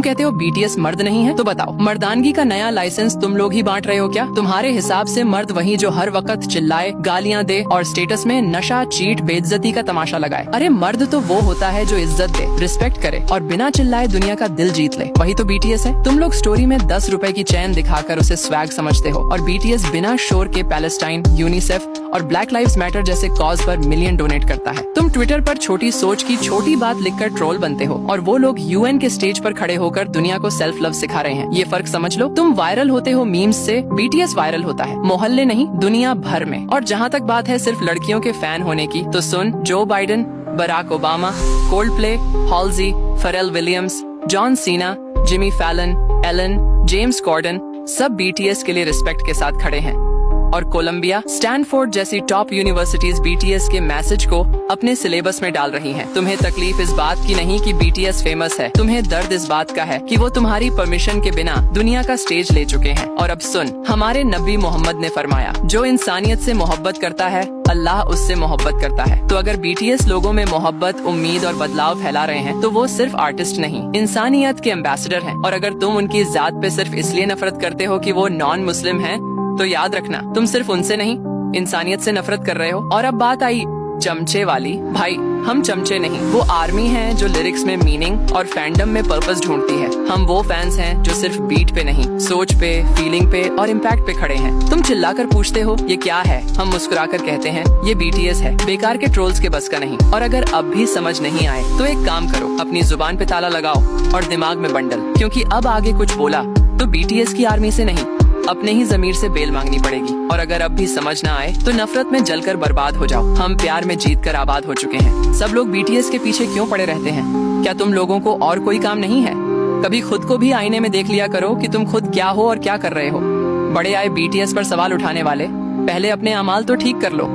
कहते हो बीटीएस मर्द नहीं है, तो बताओ मर्दानगी का नया लाइसेंस तुम लोग ही बांट रहे हो क्या? तुम्हारे हिसाब से मर्द वही जो हर वक्त चिल्लाए, गालियाँ दे और स्टेटस में नशा, चीट, बेइज्जती का तमाशा लगाए। अरे मर्द तो वो होता है जो इज्जत दे, रिस्पेक्ट करे और बिना चिल्लाए दुनिया का दिल जीत ले, वही तो बीटीएस है। तुम लोग स्टोरी में 10 रुपए की चैन दिखाकर उसे स्वैग समझते हो और बीटीएस बिना शोर के पैलेस्टाइन, यूनिसेफ और ब्लैक लाइव्स मैटर जैसे कॉज पर मिलियन डोनेट करता है। तुम ट्विटर पर छोटी सोच की छोटी बात लिखकर ट्रोल बनते हो और वो लोग यूएन के स्टेज पर खड़े होकर दुनिया को सेल्फ लव सिखा रहे हैं। ये फर्क समझ लो। तुम वायरल होते हो मीम्स से, बीटीएस वायरल होता है मोहल्ले नहीं दुनिया भर में। और जहाँ तक बात है सिर्फ लड़कियों के फैन होने की, तो सुन, Joe Biden, Barack Obama, Coldplay, Halsey, Pharrell Williams, John Cena, Jimmy Fallon, Ellen, James Corden सब बीटीएस के लिए रिस्पेक्ट के साथ खड़े हैं। और कोलंबिया, स्टैनफोर्ड जैसी टॉप यूनिवर्सिटीज बीटीएस के मैसेज को अपने सिलेबस में डाल रही हैं। तुम्हें तकलीफ इस बात की नहीं कि बीटीएस फेमस है, तुम्हें दर्द इस बात का है कि वो तुम्हारी परमिशन के बिना दुनिया का स्टेज ले चुके हैं। और अब सुन, हमारे नबी मोहम्मद ने फरमाया, जो इंसानियत से मोहब्बत करता है अल्लाह उससे मोहब्बत करता है। तो अगर बीटीएस लोगों में मोहब्बत, उम्मीद और बदलाव फैला रहे हैं तो वो सिर्फ आर्टिस्ट नहीं, इंसानियत के एम्बेसडर हैं। और अगर तुम उनकी जात पे सिर्फ इसलिए नफरत करते हो कि वो नॉन मुस्लिम हैं, तो याद रखना तुम सिर्फ उनसे नहीं इंसानियत से नफरत कर रहे हो। और अब बात आई चमचे वाली। भाई हम चमचे नहीं, वो आर्मी है जो लिरिक्स में मीनिंग और फैंडम में पर्पस ढूंढती है। हम वो फैंस हैं जो सिर्फ बीट पे नहीं, सोच पे, फीलिंग पे और इम्पैक्ट पे खड़े हैं। तुम चिल्लाकर पूछते हो ये क्या है, हम मुस्कुराकर कहते हैं ये बीटीएस है। बेकार के ट्रोल्स के बस का नहीं। और अगर अब भी समझ नहीं आए तो एक काम करो, अपनी जुबान पे ताला लगाओ और दिमाग में बंडल, क्योंकि अब आगे कुछ बोला तो बीटीएस की आर्मी से नहीं, अपने ही जमीर से बेल मांगनी पड़ेगी। और अगर अब भी समझ ना आए तो नफरत में जलकर बर्बाद हो जाओ। हम प्यार में जीत कर आबाद हो चुके हैं। सब लोग बीटीएस के पीछे क्यों पड़े रहते हैं? क्या तुम लोगों को और कोई काम नहीं है? कभी खुद को भी आईने में देख लिया करो कि तुम खुद क्या हो और क्या कर रहे हो। बड़े आए बीटीएस पर सवाल उठाने वाले, पहले अपने अमाल तो ठीक कर लो।